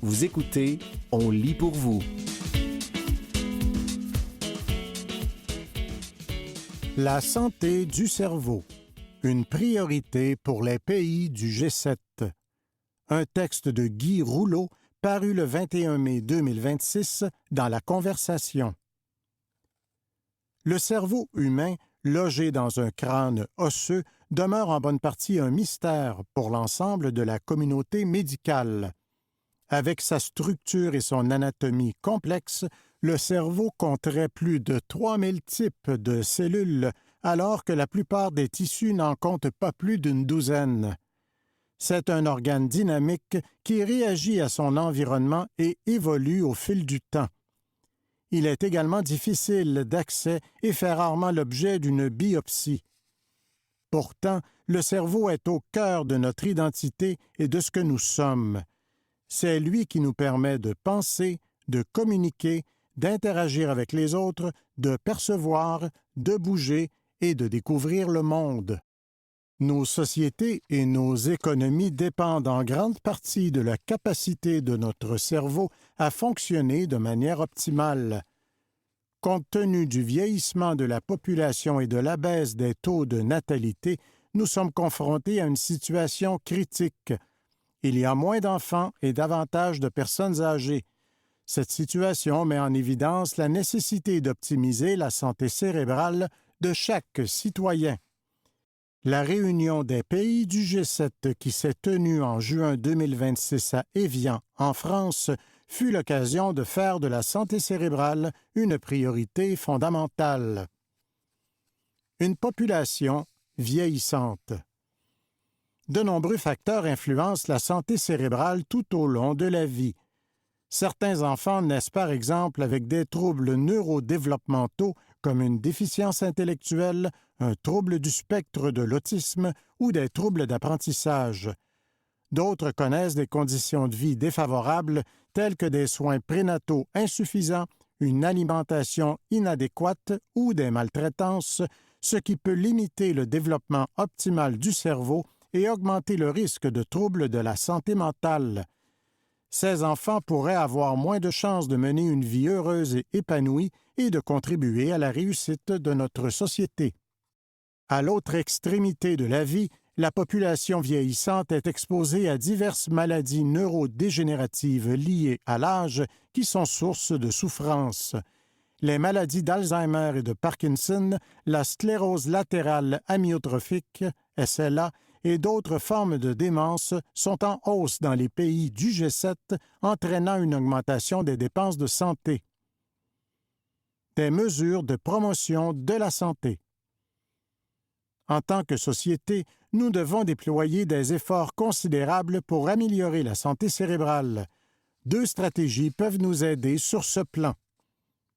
Vous écoutez On lit pour vous. La santé du cerveau. Une priorité pour les pays du G7. Un texte de Guy Rouleau paru le 21 mai 2026 dans La Conversation. Le cerveau humain, logé dans un crâne osseux, demeure en bonne partie un mystère pour l'ensemble de la communauté médicale. Avec sa structure et son anatomie complexe, le cerveau compterait plus de 3000 types de cellules, alors que la plupart des tissus n'en comptent pas plus d'une douzaine. C'est un organe dynamique qui réagit à son environnement et évolue au fil du temps. Il est également difficile d'accès et fait rarement l'objet d'une biopsie. Pourtant, le cerveau est au cœur de notre identité et de ce que nous sommes. C'est lui qui nous permet de penser, de communiquer, d'interagir avec les autres, de percevoir, de bouger et de découvrir le monde. Nos sociétés et nos économies dépendent en grande partie de la capacité de notre cerveau à fonctionner de manière optimale. Compte tenu du vieillissement de la population et de la baisse des taux de natalité, nous sommes confrontés à une situation critique. Il y a moins d'enfants et davantage de personnes âgées. Cette situation met en évidence la nécessité d'optimiser la santé cérébrale de chaque citoyen. La réunion des pays du G7 qui s'est tenue en juin 2026 à Évian, en France, fut l'occasion de faire de la santé cérébrale une priorité fondamentale. Une population vieillissante. De nombreux facteurs influencent la santé cérébrale tout au long de la vie. Certains enfants naissent par exemple avec des troubles neurodéveloppementaux comme une déficience intellectuelle, un trouble du spectre de l'autisme ou des troubles d'apprentissage. D'autres connaissent des conditions de vie défavorables telles que des soins prénataux insuffisants, une alimentation inadéquate ou des maltraitances, ce qui peut limiter le développement optimal du cerveau et augmenter le risque de troubles de la santé mentale. Ces enfants pourraient avoir moins de chances de mener une vie heureuse et épanouie et de contribuer à la réussite de notre société. À l'autre extrémité de la vie, la population vieillissante est exposée à diverses maladies neurodégénératives liées à l'âge qui sont source de souffrance. Les maladies d'Alzheimer et de Parkinson, la sclérose latérale amyotrophique, SLA, et d'autres formes de démence sont en hausse dans les pays du G7, entraînant une augmentation des dépenses de santé. Des mesures de promotion de la santé. En tant que société, nous devons déployer des efforts considérables pour améliorer la santé cérébrale. 2 stratégies peuvent nous aider sur ce plan.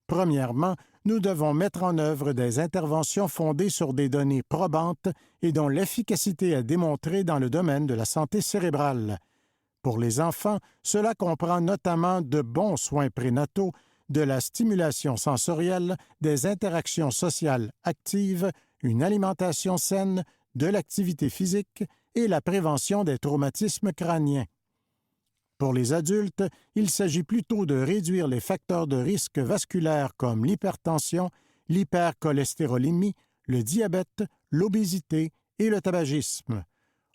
Premièrement, nous devons mettre en œuvre des interventions fondées sur des données probantes et dont l'efficacité est démontrée dans le domaine de la santé cérébrale. Pour les enfants, cela comprend notamment de bons soins prénataux, de la stimulation sensorielle, des interactions sociales actives, une alimentation saine, de l'activité physique et la prévention des traumatismes crâniens. Pour les adultes, il s'agit plutôt de réduire les facteurs de risque vasculaires comme l'hypertension, l'hypercholestérolémie, le diabète, l'obésité et le tabagisme.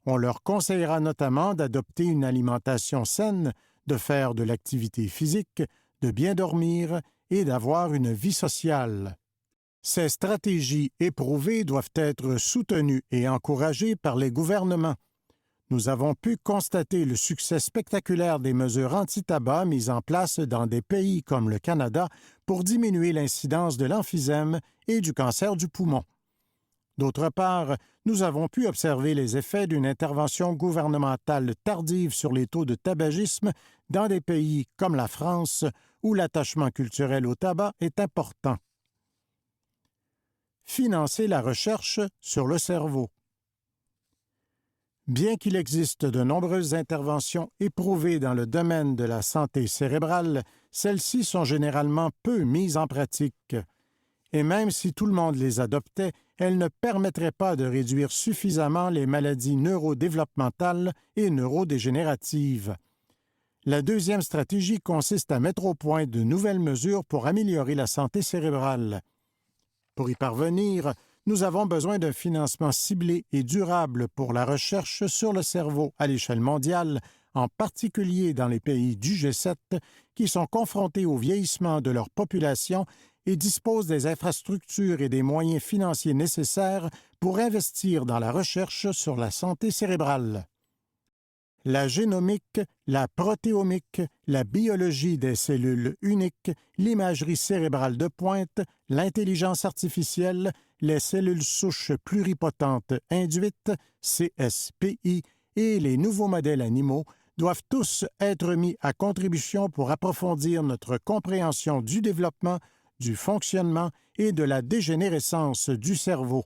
On leur conseillera notamment d'adopter une alimentation saine, de faire de l'activité physique, de bien dormir et d'avoir une vie sociale. Ces stratégies éprouvées doivent être soutenues et encouragées par les gouvernements. Nous avons pu constater le succès spectaculaire des mesures anti-tabac mises en place dans des pays comme le Canada pour diminuer l'incidence de l'emphysème et du cancer du poumon. D'autre part, nous avons pu observer les effets d'une intervention gouvernementale tardive sur les taux de tabagisme dans des pays comme la France, où l'attachement culturel au tabac est important. Financer la recherche sur le cerveau. Bien qu'il existe de nombreuses interventions éprouvées dans le domaine de la santé cérébrale, celles-ci sont généralement peu mises en pratique. Et même si tout le monde les adoptait, elles ne permettraient pas de réduire suffisamment les maladies neurodéveloppementales et neurodégénératives. La deuxième stratégie consiste à mettre au point de nouvelles mesures pour améliorer la santé cérébrale. Pour y parvenir, nous avons besoin d'un financement ciblé et durable pour la recherche sur le cerveau à l'échelle mondiale, en particulier dans les pays du G7 qui sont confrontés au vieillissement de leur population et disposent des infrastructures et des moyens financiers nécessaires pour investir dans la recherche sur la santé cérébrale. La génomique, la protéomique, la biologie des cellules uniques, l'imagerie cérébrale de pointe, l'intelligence artificielle, les cellules souches pluripotentes induites, CSPI, et les nouveaux modèles animaux doivent tous être mis à contribution pour approfondir notre compréhension du développement, du fonctionnement et de la dégénérescence du cerveau.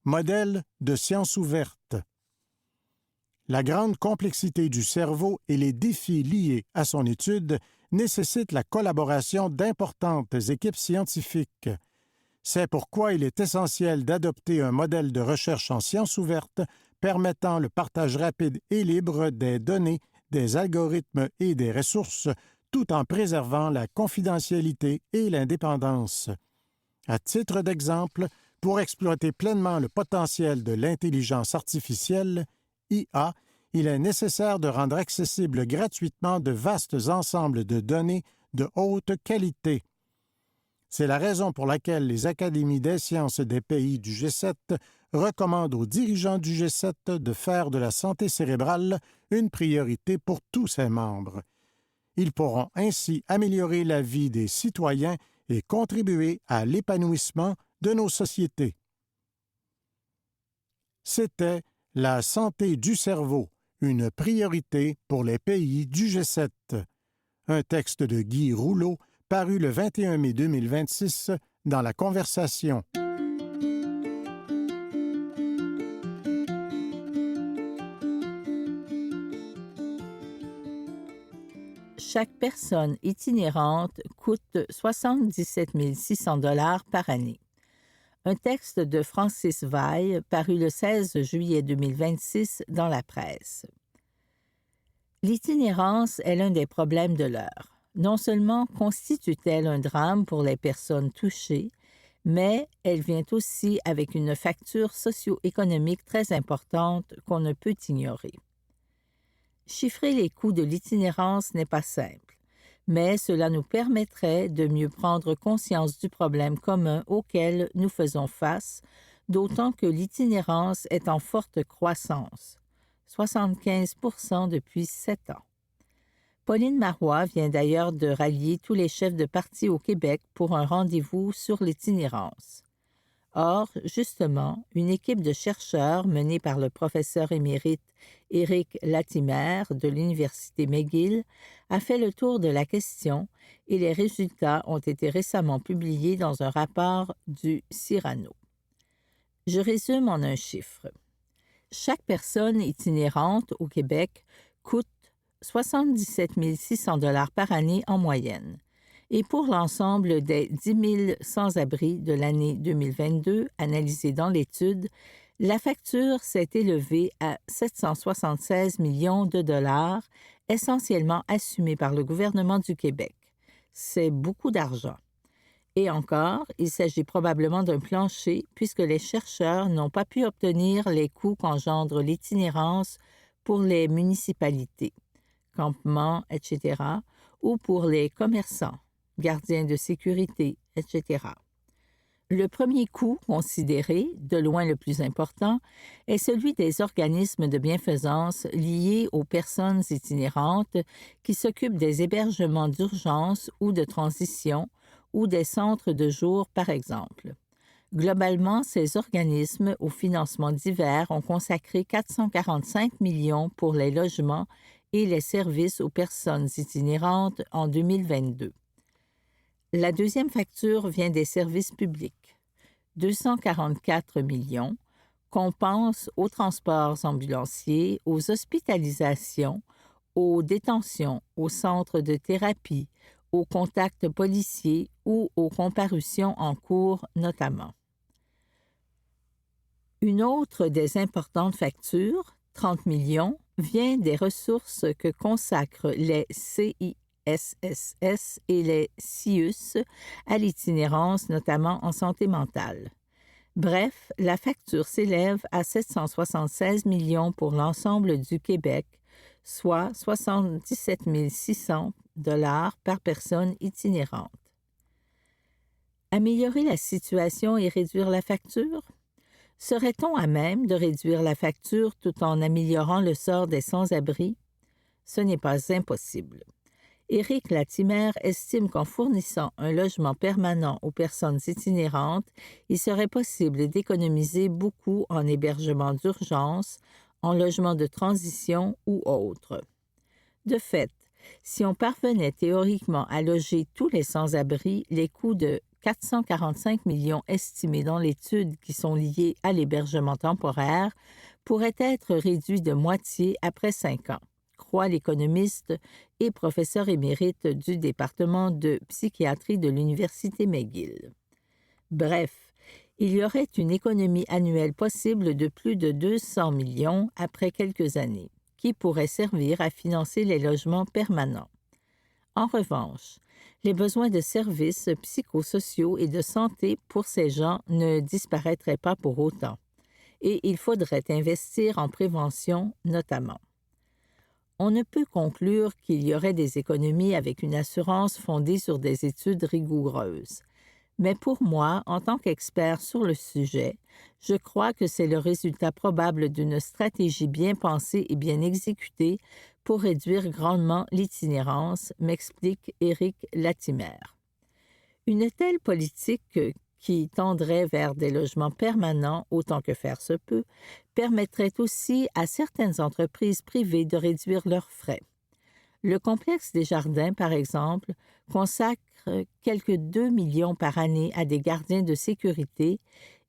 Modèle de science ouverte. La grande complexité du cerveau et les défis liés à son étude nécessitent la collaboration d'importantes équipes scientifiques. C'est pourquoi il est essentiel d'adopter un modèle de recherche en sciences ouvertes permettant le partage rapide et libre des données, des algorithmes et des ressources, tout en préservant la confidentialité et l'indépendance. À titre d'exemple, pour exploiter pleinement le potentiel de l'intelligence artificielle, IA, il est nécessaire de rendre accessibles gratuitement de vastes ensembles de données de haute qualité. C'est la raison pour laquelle les académies des sciences des pays du G7 recommandent aux dirigeants du G7 de faire de la santé cérébrale une priorité pour tous ses membres. Ils pourront ainsi améliorer la vie des citoyens et contribuer à l'épanouissement de nos sociétés. C'était la santé du cerveau, une priorité pour les pays du G7. Un texte de Guy Rouleau, paru le 21 mai 2026 dans La Conversation. Chaque personne itinérante coûte 77 600 $ par année. Un texte de Francis Vaille, paru le 16 juillet 2026 dans la presse. L'itinérance est l'un des problèmes de l'heure. Non seulement constitue-t-elle un drame pour les personnes touchées, mais elle vient aussi avec une facture socio-économique très importante qu'on ne peut ignorer. Chiffrer les coûts de l'itinérance n'est pas simple, mais cela nous permettrait de mieux prendre conscience du problème commun auquel nous faisons face, d'autant que l'itinérance est en forte croissance, 75 % depuis 7 ans. Pauline Marois vient d'ailleurs de rallier tous les chefs de parti au Québec pour un rendez-vous sur l'itinérance. Or, justement, une équipe de chercheurs menée par le professeur émérite Éric Latimer de l'Université McGill a fait le tour de la question et les résultats ont été récemment publiés dans un rapport du Cyrano. Je résume en un chiffre. Chaque personne itinérante au Québec coûte 77 600 $ par année en moyenne. Et pour l'ensemble des 10 000 sans-abri de l'année 2022 analysés dans l'étude, la facture s'est élevée à 776 millions de dollars, essentiellement assumée par le gouvernement du Québec. C'est beaucoup d'argent. Et encore, il s'agit probablement d'un plancher puisque les chercheurs n'ont pas pu obtenir les coûts qu'engendre l'itinérance pour les municipalités, campements, etc., ou pour les commerçants, gardiens de sécurité, etc. Le premier coût considéré, de loin le plus important, est celui des organismes de bienfaisance liés aux personnes itinérantes qui s'occupent des hébergements d'urgence ou de transition ou des centres de jour, par exemple. Globalement, ces organismes aux financements divers ont consacré 445 millions pour les logements et les services aux personnes itinérantes en 2022. La deuxième facture vient des services publics. 244 millions compensent aux transports ambulanciers, aux hospitalisations, aux détentions, aux centres de thérapie, aux contacts policiers ou aux comparutions en cours notamment. Une autre des importantes factures, 30 millions, vient des ressources que consacrent les CISSS et les CIUS à l'itinérance, notamment en santé mentale. Bref, la facture s'élève à 776 millions pour l'ensemble du Québec, soit 77 600 $ par personne itinérante. Améliorer la situation et réduire la facture? Serait-on à même de réduire la facture tout en améliorant le sort des sans-abri? Ce n'est pas impossible. Éric Latimer estime qu'en fournissant un logement permanent aux personnes itinérantes, il serait possible d'économiser beaucoup en hébergement d'urgence, en logement de transition ou autres. De fait, si on parvenait théoriquement à loger tous les sans-abri, les coûts de 445 millions estimés dans l'étude qui sont liés à l'hébergement temporaire pourraient être réduits de moitié après 5 ans, croit l'économiste et professeur émérite du département de psychiatrie de l'Université McGill. Bref, il y aurait une économie annuelle possible de plus de 200 millions après quelques années, qui pourrait servir à financer les logements permanents. En revanche, les besoins de services psychosociaux et de santé pour ces gens ne disparaîtraient pas pour autant, et il faudrait investir en prévention notamment. On ne peut conclure qu'il y aurait des économies avec une assurance fondée sur des études rigoureuses. Mais pour moi, en tant qu'expert sur le sujet, je crois que c'est le résultat probable d'une stratégie bien pensée et bien exécutée pour réduire grandement l'itinérance, m'explique Éric Latimer. Une telle politique qui tendrait vers des logements permanents autant que faire se peut, permettrait aussi à certaines entreprises privées de réduire leurs frais. Le complexe des Jardins, par exemple, consacre quelques 2 millions par année à des gardiens de sécurité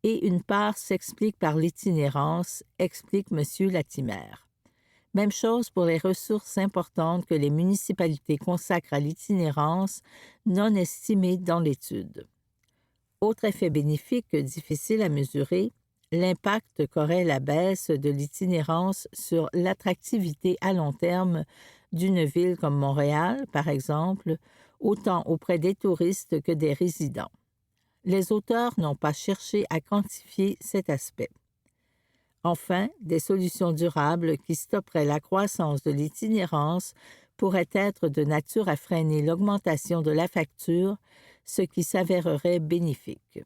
et une part s'explique par l'itinérance, explique M. Latimer. Même chose pour les ressources importantes que les municipalités consacrent à l'itinérance, non estimées dans l'étude. Autre effet bénéfique difficile à mesurer, l'impact qu'aurait la baisse de l'itinérance sur l'attractivité à long terme d'une ville comme Montréal, par exemple, autant auprès des touristes que des résidents. Les auteurs n'ont pas cherché à quantifier cet aspect. Enfin, des solutions durables qui stopperaient la croissance de l'itinérance pourraient être de nature à freiner l'augmentation de la facture, ce qui s'avérerait bénéfique.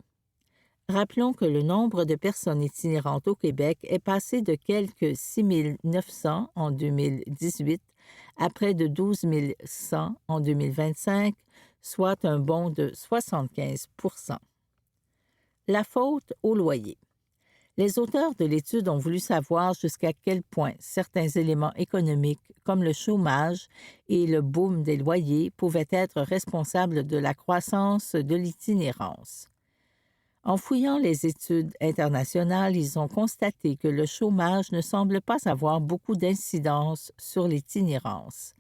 Rappelons que le nombre de personnes itinérantes au Québec est passé de quelques 6 900 en 2018 à près de 12 100 en 2025, soit un bond de 75 %. La faute au loyer. Les auteurs de l'étude ont voulu savoir jusqu'à quel point certains éléments économiques, comme le chômage et le boom des loyers, pouvaient être responsables de la croissance de l'itinérance. En fouillant les études internationales, ils ont constaté que le chômage ne semble pas avoir beaucoup d'incidence sur l'itinérance.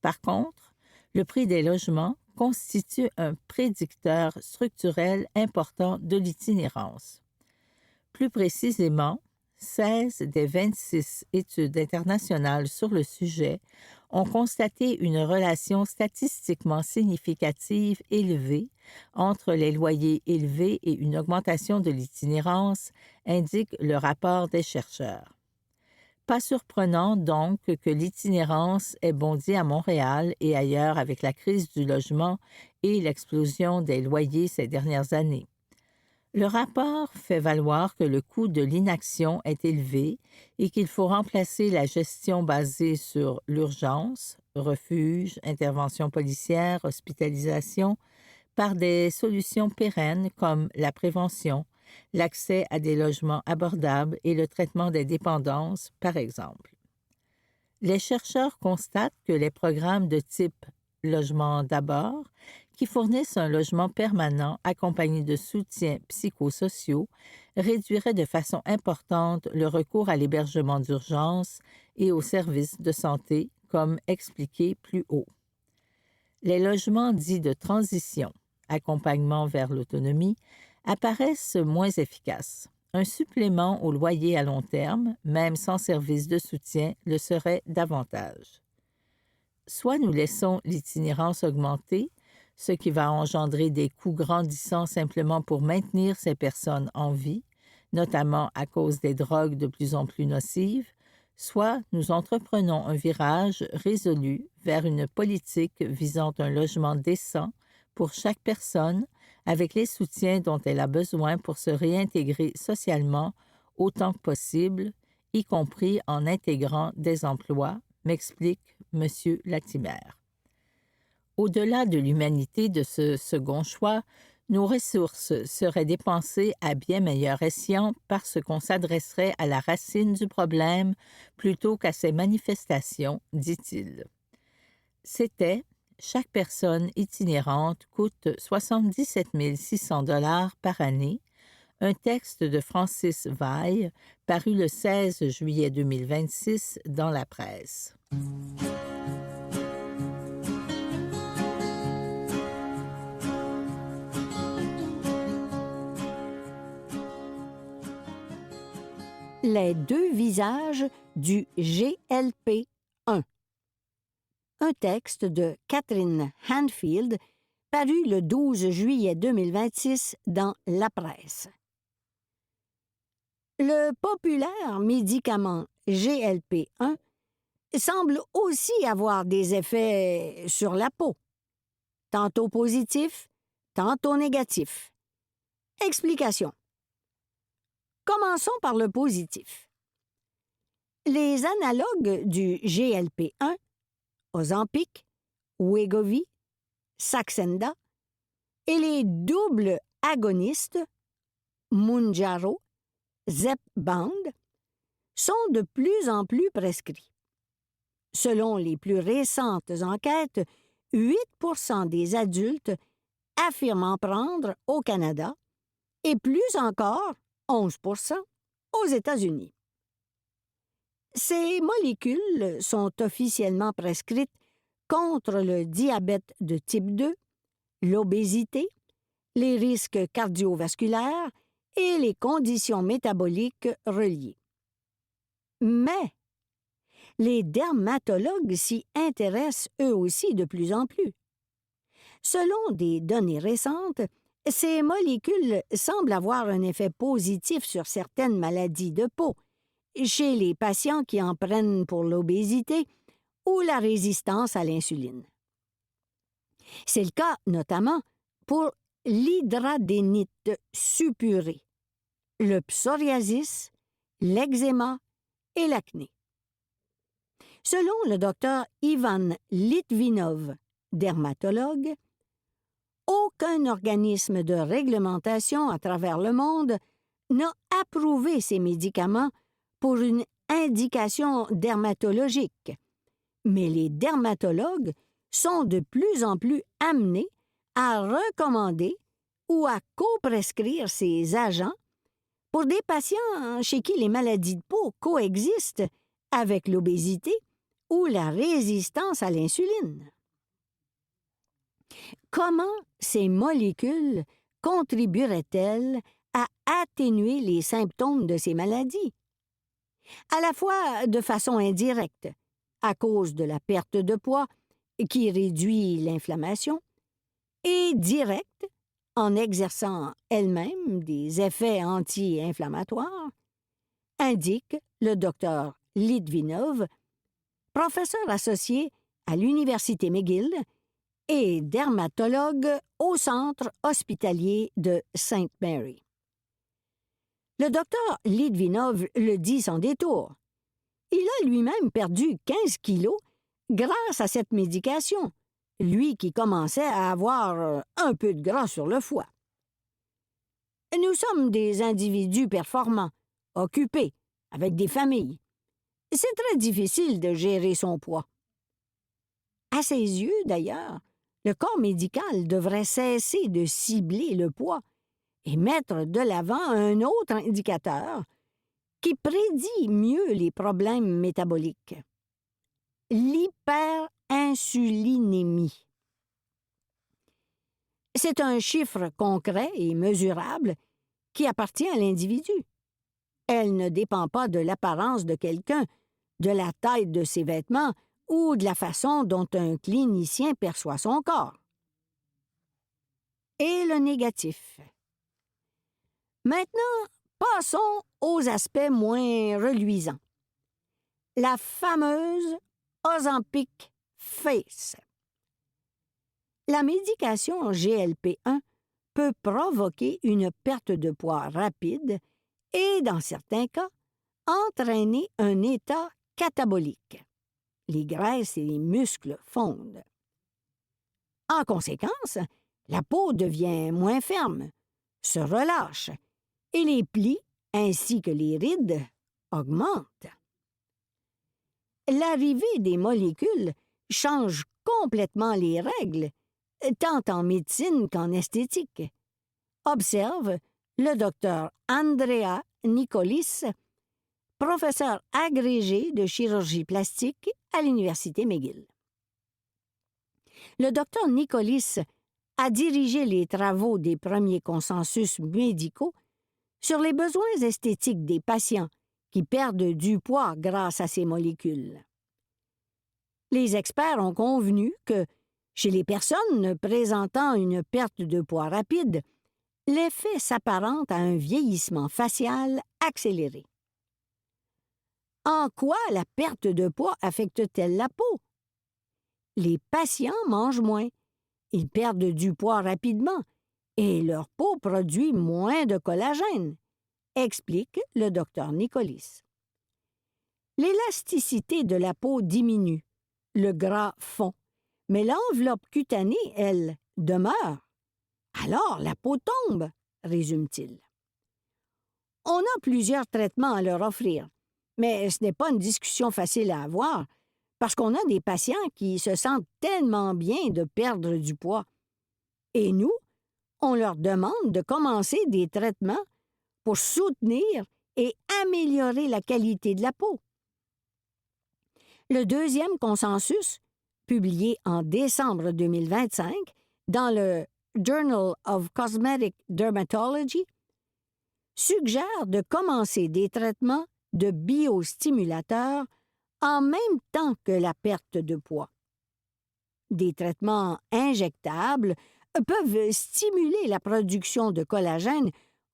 Par contre, le prix des logements constitue un prédicteur structurel important de l'itinérance. Plus précisément, 16 des 26 études internationales sur le sujet ont constaté une relation statistiquement significative élevée entre les loyers élevés et une augmentation de l'itinérance, indique le rapport des chercheurs. Pas surprenant donc que l'itinérance ait bondi à Montréal et ailleurs avec la crise du logement et l'explosion des loyers ces dernières années. Le rapport fait valoir que le coût de l'inaction est élevé et qu'il faut remplacer la gestion basée sur l'urgence, refuge, intervention policière, hospitalisation, par des solutions pérennes comme la prévention, l'accès à des logements abordables et le traitement des dépendances, par exemple. Les chercheurs constatent que les programmes de type Logement d'abord, qui fournissent un logement permanent accompagné de soutiens psychosociaux, réduiraient de façon importante le recours à l'hébergement d'urgence et aux services de santé, comme expliqué plus haut. Les logements dits de transition, accompagnement vers l'autonomie, apparaissent moins efficaces. Un supplément au loyer à long terme, même sans service de soutien, le serait davantage. Soit nous laissons l'itinérance augmenter, ce qui va engendrer des coûts grandissants simplement pour maintenir ces personnes en vie, notamment à cause des drogues de plus en plus nocives, soit nous entreprenons un virage résolu vers une politique visant un logement décent pour chaque personne, avec les soutiens dont elle a besoin pour se réintégrer socialement autant que possible, y compris en intégrant des emplois, m'explique M. Latimer. Au-delà de l'humanité de ce second choix, nos ressources seraient dépensées à bien meilleur escient parce qu'on s'adresserait à la racine du problème plutôt qu'à ses manifestations, dit-il. C'était « Chaque personne itinérante coûte 77 600 $ par année », un texte de Francis Vaille, paru le 16 juillet 2026 dans la presse. Les deux visages du GLP-1. Un texte de Catherine Hanfield, paru le 12 juillet 2026 dans La Presse. Le populaire médicament GLP-1 semble aussi avoir des effets sur la peau, tantôt positifs, tantôt négatifs. Explication. Commençons par le positif. Les analogues du GLP-1, Ozempic, Wegovy, Saxenda, et les doubles agonistes, Mounjaro, Zepbound, sont de plus en plus prescrits. Selon les plus récentes enquêtes, 8% des adultes affirment en prendre au Canada et plus encore, 11% aux États-Unis. Ces molécules sont officiellement prescrites contre le diabète de type 2, l'obésité, les risques cardiovasculaires et les conditions métaboliques reliées. Mais les dermatologues s'y intéressent eux aussi de plus en plus. Selon des données récentes, ces molécules semblent avoir un effet positif sur certaines maladies de peau, chez les patients qui en prennent pour l'obésité ou la résistance à l'insuline. C'est le cas notamment pour l'hydradénite suppurée, le psoriasis, l'eczéma et l'acné. Selon le docteur Ivan Litvinov, dermatologue, aucun organisme de réglementation à travers le monde n'a approuvé ces médicaments pour une indication dermatologique, mais les dermatologues sont de plus en plus amenés à recommander ou à coprescrire ces agents pour des patients chez qui les maladies de peau coexistent avec l'obésité ou la résistance à l'insuline. Comment ces molécules contribueraient-elles à atténuer les symptômes de ces maladies? À la fois de façon indirecte, à cause de la perte de poids qui réduit l'inflammation, et directe, en exerçant elle-même des effets anti-inflammatoires, indique le docteur Litvinov, professeur associé à l'Université McGill et dermatologue au Centre hospitalier de Sainte Mary. Le docteur Litvinov le dit sans détour. Il a lui-même perdu 15 kilos grâce à cette médication, lui qui commençait à avoir un peu de gras sur le foie. Nous sommes des individus performants, occupés, avec des familles. C'est très difficile de gérer son poids. À ses yeux, d'ailleurs, le corps médical devrait cesser de cibler le poids et mettre de l'avant un autre indicateur qui prédit mieux les problèmes métaboliques. L'hyperinsulinémie. C'est un chiffre concret et mesurable qui appartient à l'individu, Elle ne dépend pas de l'apparence de quelqu'un, de la taille de ses vêtements ou de la façon dont un clinicien perçoit son corps. Et le négatif. Maintenant, passons aux aspects moins reluisants. La fameuse Ozempic Face. La médication GLP-1 peut provoquer une perte de poids rapide et, dans certains cas, entraîner un état catabolique. Les graisses et les muscles fondent. En conséquence, la peau devient moins ferme, se relâche, et les plis ainsi que les rides augmentent. L'arrivée des molécules change complètement les règles, tant en médecine qu'en esthétique. Observe le docteur Andrea Nicolis, professeur agrégé de chirurgie plastique à l'Université McGill. Le docteur Nicolis a dirigé les travaux des premiers consensus médicaux sur les besoins esthétiques des patients qui perdent du poids grâce à ces molécules. Les experts ont convenu que, chez les personnes présentant une perte de poids rapide, l'effet s'apparente à un vieillissement facial accéléré. En quoi la perte de poids affecte-t-elle la peau? Les patients mangent moins, ils perdent du poids rapidement et leur peau produit moins de collagène, explique le docteur Nicolis. L'élasticité de la peau diminue, le gras fond, mais l'enveloppe cutanée, elle, demeure. Alors la peau tombe, résume-t-il. On a plusieurs traitements à leur offrir, mais ce n'est pas une discussion facile à avoir parce qu'on a des patients qui se sentent tellement bien de perdre du poids. Et nous, on leur demande de commencer des traitements pour soutenir et améliorer la qualité de la peau. Le deuxième consensus, publié en décembre 2025 dans le Journal of Cosmetic Dermatology, suggère de commencer des traitements de biostimulateurs en même temps que la perte de poids. Des traitements injectables peuvent stimuler la production de collagène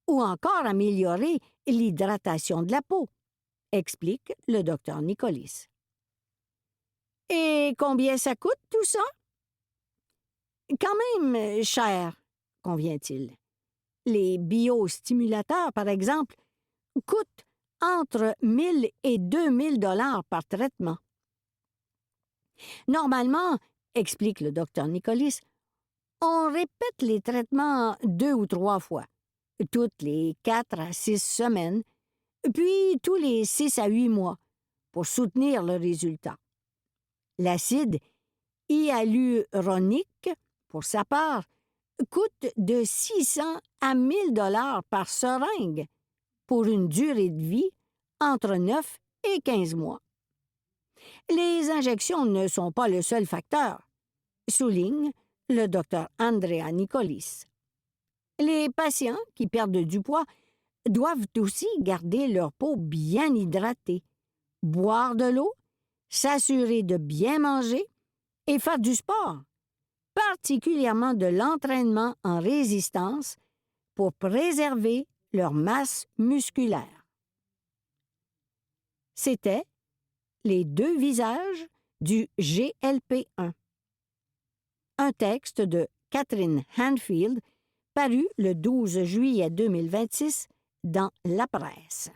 ou encore améliorer l'hydratation de la peau, explique le docteur Nicolis. Et combien ça coûte tout ça? Quand même cher, convient-il. Les biostimulateurs, par exemple, coûtent entre 1 000 et 2 000 $ par traitement. Normalement, explique le docteur Nicolis, on répète les traitements 2 ou 3 fois, toutes les 4 à 6 semaines, puis tous les 6 à 8 mois, pour soutenir le résultat. L'acide hyaluronique, pour sa part, coûte de 600 à 1 000 $ par seringue pour une durée de vie entre 9 et 15 mois. Les injections ne sont pas le seul facteur, souligne le docteur Andrea Nicolis. Les patients qui perdent du poids doivent aussi garder leur peau bien hydratée, boire de l'eau, s'assurer de bien manger et faire du sport, particulièrement de l'entraînement en résistance pour préserver leur masse musculaire. C'était Les 2 visages du GLP-1. Un texte de Catherine Hanfield paru le 12 juillet 2026 dans La Presse.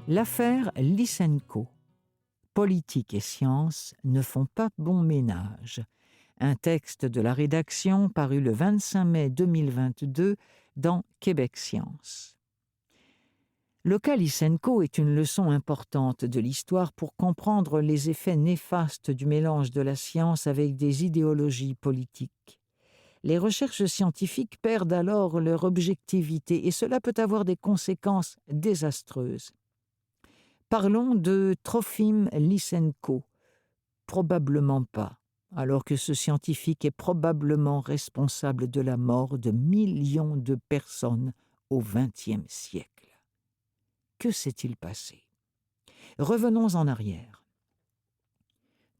L'affaire Lysenko. Politique et science ne font pas bon ménage. Un texte de la rédaction paru le 25 mai 2022 dans Québec Science. Le cas Lysenko est une leçon importante de l'histoire pour comprendre les effets néfastes du mélange de la science avec des idéologies politiques. Les recherches scientifiques perdent alors leur objectivité et cela peut avoir des conséquences désastreuses. Parlons de Trofim Lysenko. Probablement pas, alors que ce scientifique est probablement responsable de la mort de millions de personnes au XXe siècle. Que s'est-il passé? Revenons en arrière.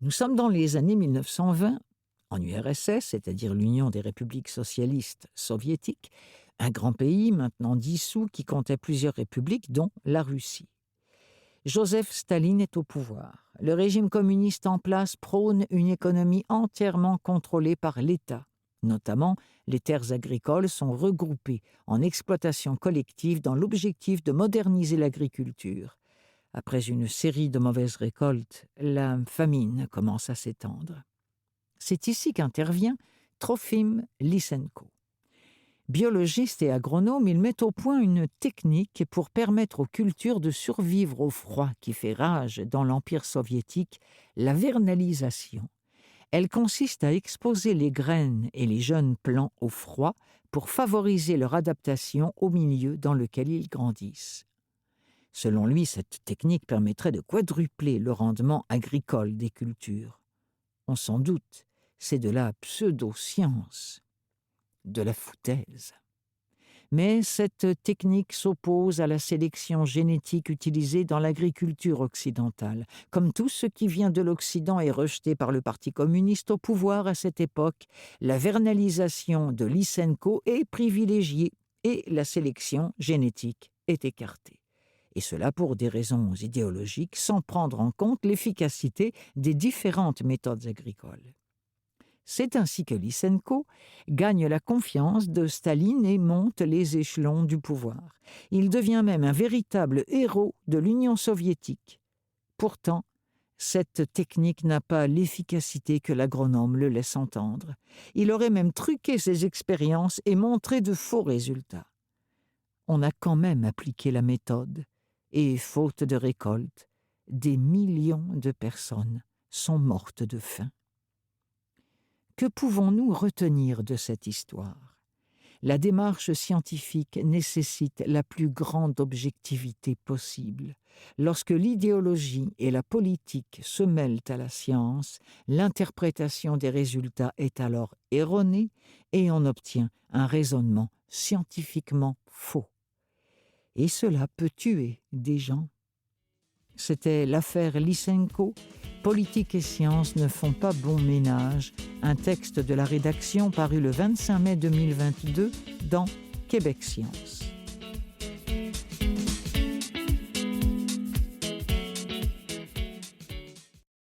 Nous sommes dans les années 1920, en URSS, c'est-à-dire l'Union des républiques socialistes soviétiques, un grand pays maintenant dissous qui comptait plusieurs républiques, dont la Russie. Joseph Staline est au pouvoir. Le régime communiste en place prône une économie entièrement contrôlée par l'État. Notamment, les terres agricoles sont regroupées en exploitation collective dans l'objectif de moderniser l'agriculture. Après une série de mauvaises récoltes, la famine commence à s'étendre. C'est ici qu'intervient Trofim Lysenko. Biologiste et agronome, il met au point une technique pour permettre aux cultures de survivre au froid qui fait rage dans l'Empire soviétique, la vernalisation. Elle consiste à exposer les graines et les jeunes plants au froid pour favoriser leur adaptation au milieu dans lequel ils grandissent. Selon lui, cette technique permettrait de quadrupler le rendement agricole des cultures. On s'en doute, c'est de la pseudo-science, de la foutaise. Mais cette technique s'oppose à la sélection génétique utilisée dans l'agriculture occidentale. Comme tout ce qui vient de l'Occident est rejeté par le Parti communiste au pouvoir à cette époque, la vernalisation de Lysenko est privilégiée et la sélection génétique est écartée. Et cela pour des raisons idéologiques, sans prendre en compte l'efficacité des différentes méthodes agricoles. C'est ainsi que Lysenko gagne la confiance de Staline et monte les échelons du pouvoir. Il devient même un véritable héros de l'Union soviétique. Pourtant, cette technique n'a pas l'efficacité que l'agronome le laisse entendre. Il aurait même truqué ses expériences et montré de faux résultats. On a quand même appliqué la méthode, et faute de récolte, des millions de personnes sont mortes de faim. Que pouvons-nous retenir de cette histoire? La démarche scientifique nécessite la plus grande objectivité possible. Lorsque l'idéologie et la politique se mêlent à la science, l'interprétation des résultats est alors erronée et on obtient un raisonnement scientifiquement faux. Et cela peut tuer des gens. C'était l'affaire Lysenko. Politique et sciences ne font pas bon ménage. Un texte de la rédaction paru le 25 mai 2022 dans Québec Science.